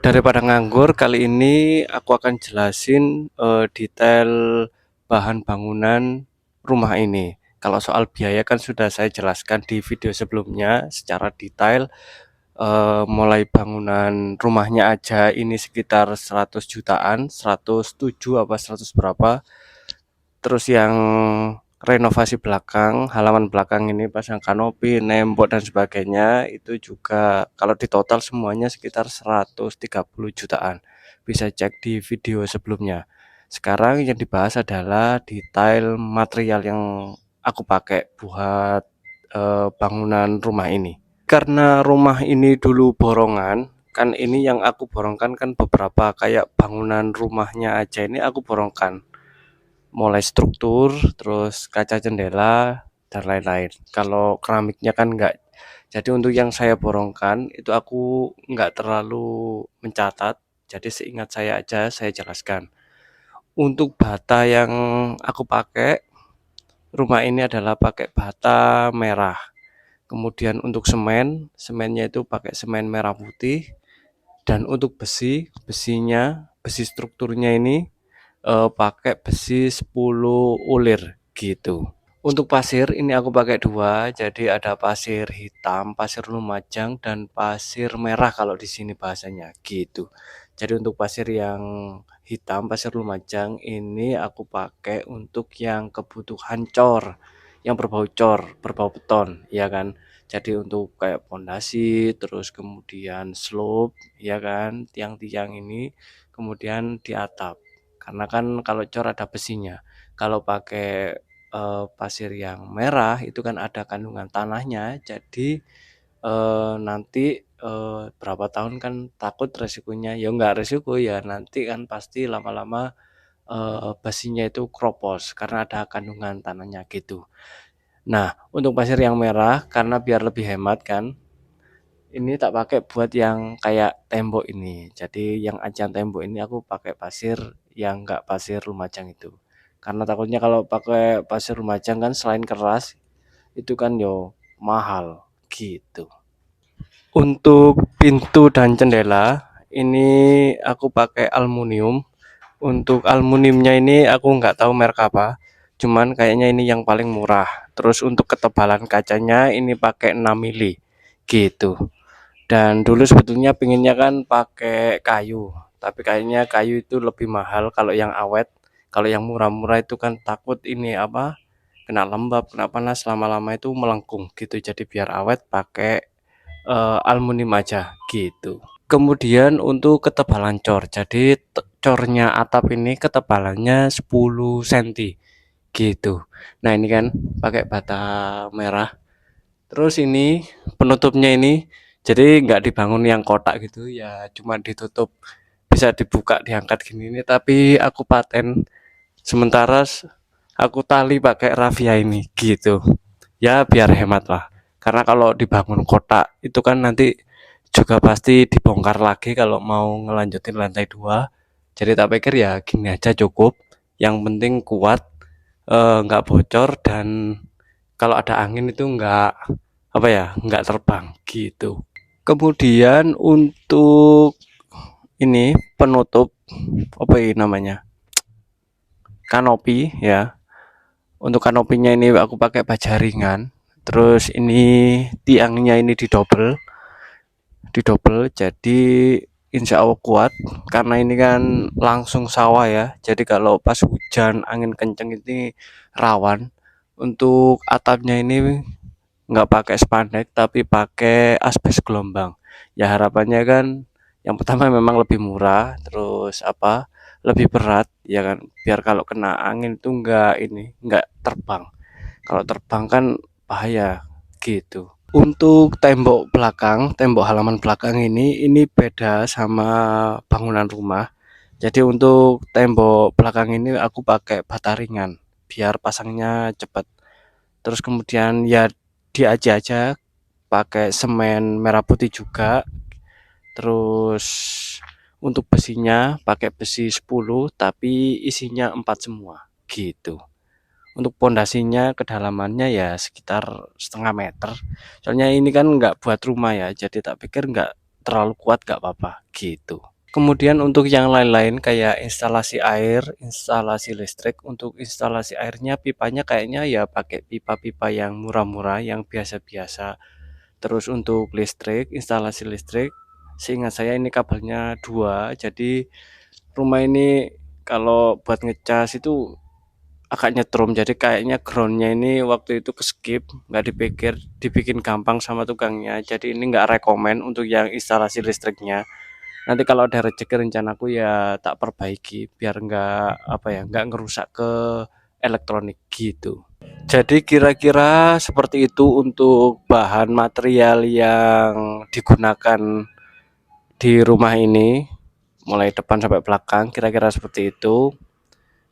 Daripada nganggur, kali ini aku akan jelasin detail bahan bangunan rumah ini. Kalau soal biaya kan sudah saya jelaskan di video sebelumnya secara detail. Mulai bangunan rumahnya aja ini sekitar 100 jutaan, 107 apa 100 berapa. Terus yang renovasi belakang, halaman belakang ini pasang kanopi, nembok dan sebagainya itu juga kalau di total semuanya sekitar 130 jutaan. Bisa cek di video sebelumnya. Sekarang yang dibahas adalah detail material yang aku pakai buat bangunan rumah ini. Karena rumah ini dulu borongan, kan ini yang aku borongkan kan beberapa kayak bangunan rumahnya aja ini aku borongkan mulai struktur, terus kaca jendela, dan lain-lain. Kalau keramiknya kan enggak. Jadi untuk yang saya borongkan itu aku enggak terlalu mencatat. Jadi seingat saya aja saya jelaskan. Untuk bata yang aku pakai, rumah ini adalah pakai bata merah. Kemudian untuk semen, semennya itu pakai semen merah putih. Dan untuk besi, besi strukturnya ini pakai besi 10 ulir gitu. Untuk pasir ini aku pakai dua, jadi ada pasir hitam, pasir lumajang dan pasir merah kalau di sini bahasanya gitu. Jadi untuk pasir yang hitam, pasir lumajang ini aku pakai untuk yang kebutuhan cor, yang berbau beton, ya kan. Jadi untuk kayak pondasi, terus kemudian slope, ya kan, tiang-tiang ini, kemudian di atap. Karena kan kalau cor ada besinya. Kalau pakai pasir yang merah itu kan ada kandungan tanahnya. Jadi nanti berapa tahun kan takut resikonya. Ya enggak resiko ya nanti kan pasti lama-lama besinya itu kropos karena ada kandungan tanahnya gitu. Nah, untuk pasir yang merah karena biar lebih hemat kan, ini tak pakai buat yang kayak tembok ini. Jadi yang ancam tembok ini aku pakai pasir yang enggak pasir lumajang itu. Karena takutnya kalau pakai pasir lumajang kan selain keras, itu kan yo mahal gitu. Untuk pintu dan jendela ini aku pakai aluminium. Untuk aluminiumnya ini aku nggak tahu merek apa. Cuman kayaknya ini yang paling murah. Terus untuk ketebalan kacanya ini pakai 6 mili gitu. Dan dulu sebetulnya pinginnya kan pakai kayu, tapi kayaknya kayu itu lebih mahal kalau yang awet. Kalau yang murah-murah itu kan takut ini apa, kena lembab, kena panas lama-lama itu melengkung gitu. Jadi biar awet pakai aluminium aja gitu. Kemudian untuk ketebalan cor. Jadi cornya atap ini ketebalannya 10 cm gitu. Nah, ini kan pakai bata merah. Terus ini penutupnya ini jadi nggak dibangun yang kotak gitu ya, cuma ditutup bisa dibuka diangkat gini ini tapi aku paten sementara aku tali pakai rafia ini gitu. Ya biar hemat lah. Karena kalau dibangun kotak itu kan nanti juga pasti dibongkar lagi kalau mau ngelanjutin lantai 2. Jadi tak pikir ya gini aja cukup. Yang penting kuat, nggak bocor dan kalau ada angin itu nggak apa ya nggak terbang gitu. Kemudian untuk ini penutup apa ini namanya kanopi ya. Untuk kanopinya ini aku pakai baja ringan. Terus ini tiangnya ini didobel jadi insya Allah kuat karena ini kan langsung sawah ya. Jadi kalau pas hujan angin kenceng ini rawan. Untuk atapnya ini nggak pakai spandek tapi pakai asbes gelombang. Ya harapannya kan yang pertama memang lebih murah, terus apa lebih berat ya kan biar kalau kena angin itu nggak terbang. Kalau terbang kan bahaya gitu. Untuk tembok belakang, tembok halaman belakang ini beda sama bangunan rumah. Jadi untuk tembok belakang ini aku pakai bata ringan biar pasangnya cepat. Terus kemudian ya diaji aja pakai semen merah putih juga. Terus untuk besinya pakai besi 10 tapi isinya 4 semua gitu. Untuk pondasinya kedalamannya ya sekitar setengah meter. Soalnya ini kan nggak buat rumah ya, jadi tak pikir nggak terlalu kuat nggak apa-apa gitu. Kemudian untuk yang lain-lain kayak instalasi air, instalasi listrik, untuk instalasi airnya pipanya kayaknya ya pakai pipa-pipa yang murah-murah, yang biasa-biasa. Terus untuk listrik, instalasi listrik, seingat saya ini kabelnya 2, jadi rumah ini kalau buat ngecas itu agak nyetrum, jadi kayaknya groundnya ini waktu itu ke-skip, nggak dipikir dibikin gampang sama tukangnya, jadi ini nggak rekomen untuk yang instalasi listriknya. Nanti kalau ada rezeki rencanaku ya tak perbaiki biar nggak apa ya, nggak ngerusak ke elektronik gitu. Jadi kira-kira seperti itu untuk bahan material yang digunakan di rumah ini, mulai depan sampai belakang kira-kira seperti itu.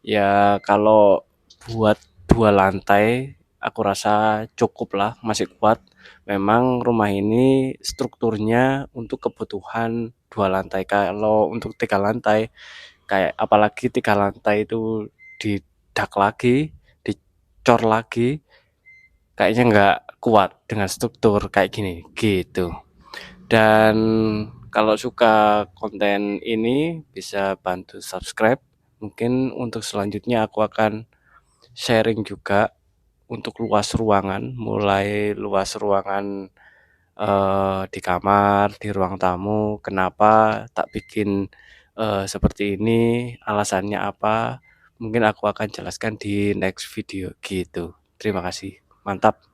Ya kalau buat 2 lantai aku rasa cukup lah, masih kuat. Memang rumah ini strukturnya untuk kebutuhan 2 lantai. Kalau untuk 3 lantai, kayak apalagi 3 lantai itu didak lagi, dicor lagi, kayaknya nggak kuat dengan struktur kayak gini gitu. Dan kalau suka konten ini bisa bantu subscribe. Mungkin untuk selanjutnya aku akan sharing juga untuk luas ruangan, mulai luas ruangan di kamar, di ruang tamu. Kenapa tak bikin seperti ini? Alasannya apa? Mungkin aku akan jelaskan di next video gitu. Terima kasih. Mantap.